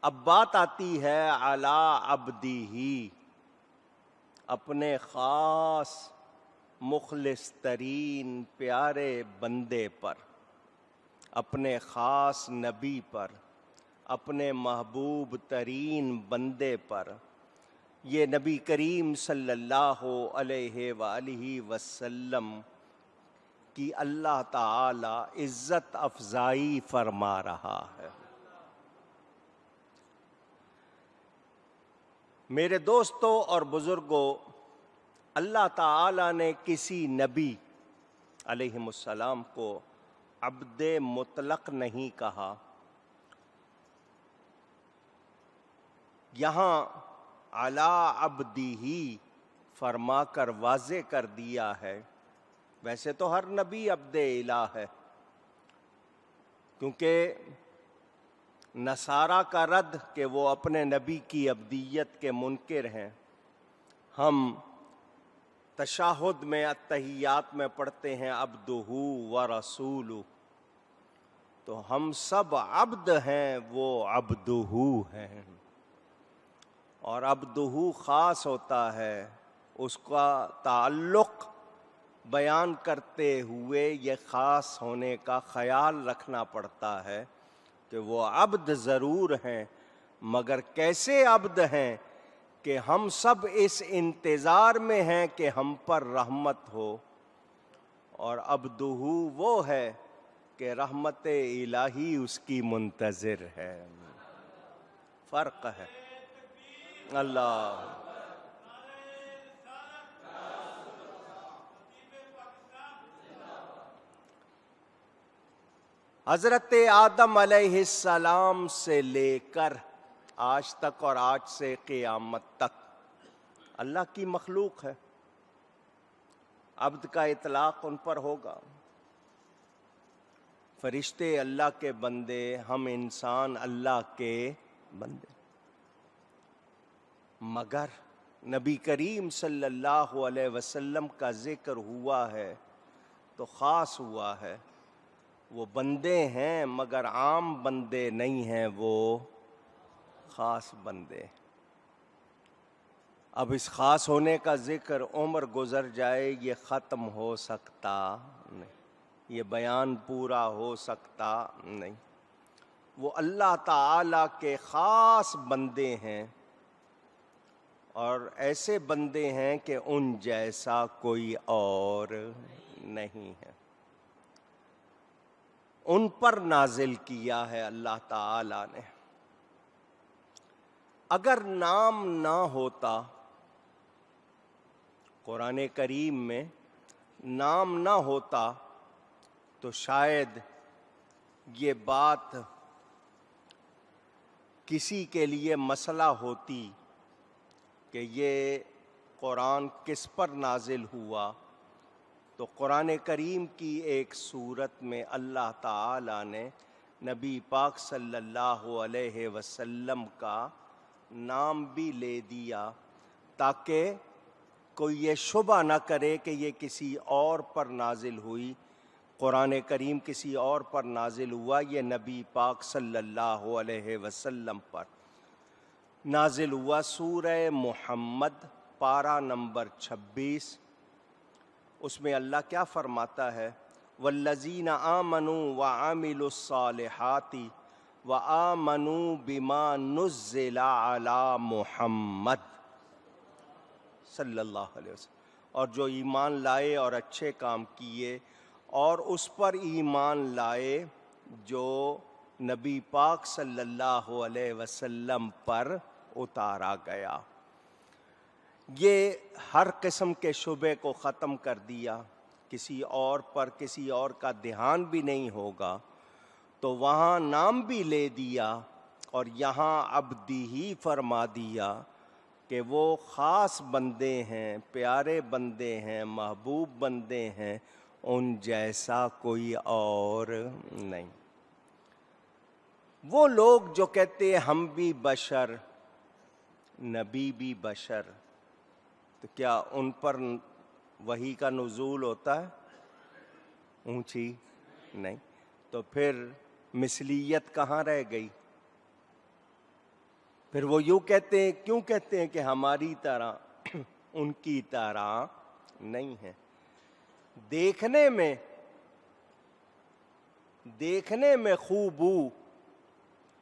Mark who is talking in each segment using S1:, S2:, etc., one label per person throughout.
S1: اب بات آتی ہے علی عبدہ، اپنے خاص مخلص ترین پیارے بندے پر، اپنے خاص نبی پر، اپنے محبوب ترین بندے پر۔ یہ نبی کریم صلی اللہ علیہ وآلہ وسلم کی اللہ تعالی عزت افزائی فرما رہا ہے۔ میرے دوستوں اور بزرگوں، اللہ تعالی نے کسی نبی علیہ السلام کو عبد مطلق نہیں کہا۔ یہاں علی عبدہ فرما کر واضح کر دیا ہے۔ ویسے تو ہر نبی عبد الہ ہے، کیونکہ نصارہ کا رد کہ وہ اپنے نبی کی عبدیت کے منکر ہیں، ہم تشہد میں اتحیات میں پڑھتے ہیں عبدہ و رسولہ، تو ہم سب عبد ہیں، وہ عبدہ ہیں، اور عبدہ خاص ہوتا ہے۔ اس کا تعلق بیان کرتے ہوئے یہ خاص ہونے کا خیال رکھنا پڑتا ہے کہ وہ عبد ضرور ہیں، مگر کیسے عبد ہیں کہ ہم سب اس انتظار میں ہیں کہ ہم پر رحمت ہو، اور عبدہ وہ ہے کہ رحمت الہی اس کی منتظر ہے۔ فرق ہے۔ اللہ حضرت آدم علیہ السلام سے لے کر آج تک اور آج سے قیامت تک اللہ کی مخلوق ہے، عبد کا اطلاق ان پر ہوگا۔ فرشتے اللہ کے بندے، ہم انسان اللہ کے بندے، مگر نبی کریم صلی اللہ علیہ وسلم کا ذکر ہوا ہے تو خاص ہوا ہے۔ وہ بندے ہیں مگر عام بندے نہیں ہیں، وہ خاص بندے۔ اب اس خاص ہونے کا ذکر عمر گزر جائے یہ ختم ہو سکتا نہیں، یہ بیان پورا ہو سکتا نہیں۔ وہ اللہ تعالی کے خاص بندے ہیں، اور ایسے بندے ہیں کہ ان جیسا کوئی اور نہیں ہے۔ ان پر نازل کیا ہے اللہ تعالی نے۔ اگر نام نہ ہوتا، قرآن کریم میں نام نہ ہوتا تو شاید یہ بات کسی کے لیے مسئلہ ہوتی کہ یہ قرآن کس پر نازل ہوا۔ تو قرآن کریم کی ایک صورت میں اللہ تعالی نے نبی پاک صلی اللہ علیہ وسلم کا نام بھی لے دیا، تاکہ کوئی یہ شبہ نہ کرے کہ یہ کسی اور پر نازل ہوئی۔ قرآن کریم کسی اور پر نازل ہوا، یہ نبی پاک صلی اللہ علیہ وسلم پر نازل ہوا۔ سورہ محمد پارہ نمبر 26، اس میں اللہ کیا فرماتا ہے؟ والذین آمنوا وعملوا الصالحات وآمنوا بما نزل علی محمد صلی اللہ علیہ وسلم، اور جو ایمان لائے اور اچھے کام کیے اور اس پر ایمان لائے جو نبی پاک صلی اللہ علیہ وسلم پر اتارا گیا۔ یہ ہر قسم کے شبے کو ختم کر دیا، کسی اور پر کسی اور کا دھیان بھی نہیں ہوگا، تو وہاں نام بھی لے دیا اور یہاں عبدی ہی فرما دیا کہ وہ خاص بندے ہیں، پیارے بندے ہیں، محبوب بندے ہیں، ان جیسا کوئی اور نہیں۔ وہ لوگ جو کہتے ہیں ہم بھی بشر، نبی بھی بشر، تو کیا ان پر وحی کا نزول ہوتا ہے؟ اونچی نہیں، تو پھر مثلیت کہاں رہ گئی؟ پھر وہ یوں کہتے ہیں، کیوں کہتے ہیں کہ ہماری طرح ان کی طرح نہیں ہے؟ دیکھنے میں خوبو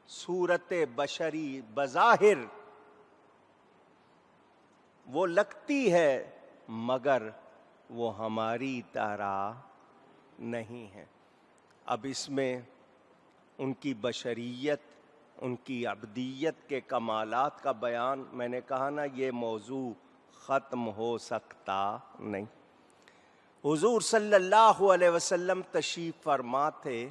S1: صورت بشری بظاہر وہ لگتی ہے، مگر وہ ہماری طرح نہیں ہے۔ اب اس میں ان کی بشریت، ان کی عبدیت کے کمالات کا بیان، میں نے کہا نا یہ موضوع ختم ہو سکتا نہیں۔ حضور صلی اللہ علیہ وسلم تشریف فرما تھے